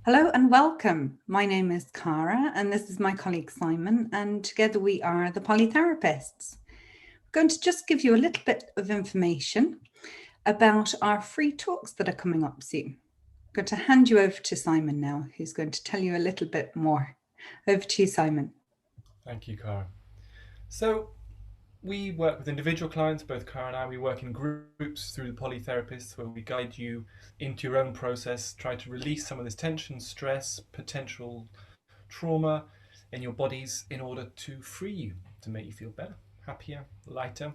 Hello and welcome. My name is Cara and this is my colleague Simon, and together we are the Polytherapists. We're going to just give you a little bit of information about our free talks that are coming up soon. I'm going to hand you over to Simon now, who's going to tell you a little bit more. Over to you, Simon. Thank you, Cara. So we work with individual clients, both Cara and I. We work in groups through the Polytherapists where we guide you into your own process, try to release some of this tension, stress, potential trauma in your bodies in order to free you, to make you feel better, happier, lighter.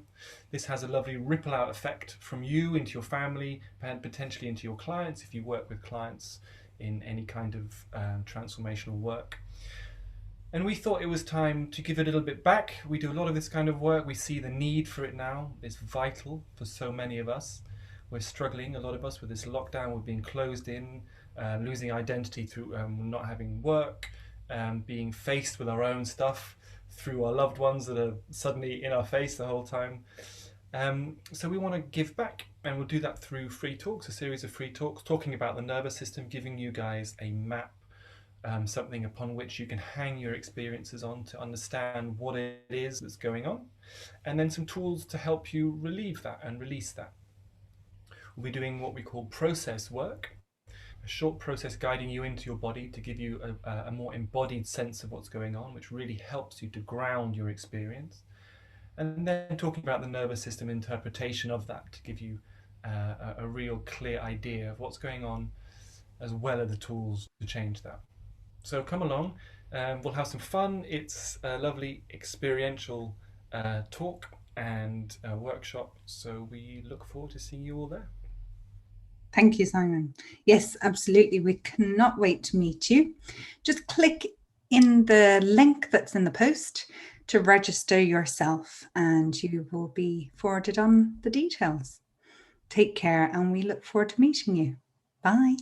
This has a lovely ripple out effect from you into your family and potentially into your clients if you work with clients in any kind of transformational work. And we thought it was time to give a little bit back. We do a lot of this kind of work. We see the need for it now. It's vital for so many of us. We're struggling, a lot of us, with this lockdown. We're being closed in, losing identity through not having work, being faced with our own stuff through our loved ones that are suddenly in our face the whole time. So we want to give back, and we'll do that through free talks, a series of free talks, talking about the nervous system, giving you guys a map, something upon which you can hang your experiences on to understand what it is that's going on, and then some tools to help you relieve that and release that. We'll be doing what we call process work, a short process guiding you into your body to give you a more embodied sense of what's going on, which really helps you to ground your experience. And then talking about the nervous system interpretation of that to give you a real clear idea of what's going on, as well as the tools to change that. So come along, we'll have some fun. It's a lovely experiential talk and workshop, so we look forward to seeing you all there. Thank you, Simon. Yes, absolutely. We cannot wait to meet you. Just click in the link that's in the post to register yourself, and you will be forwarded on the details. Take care, and we look forward to meeting you. Bye.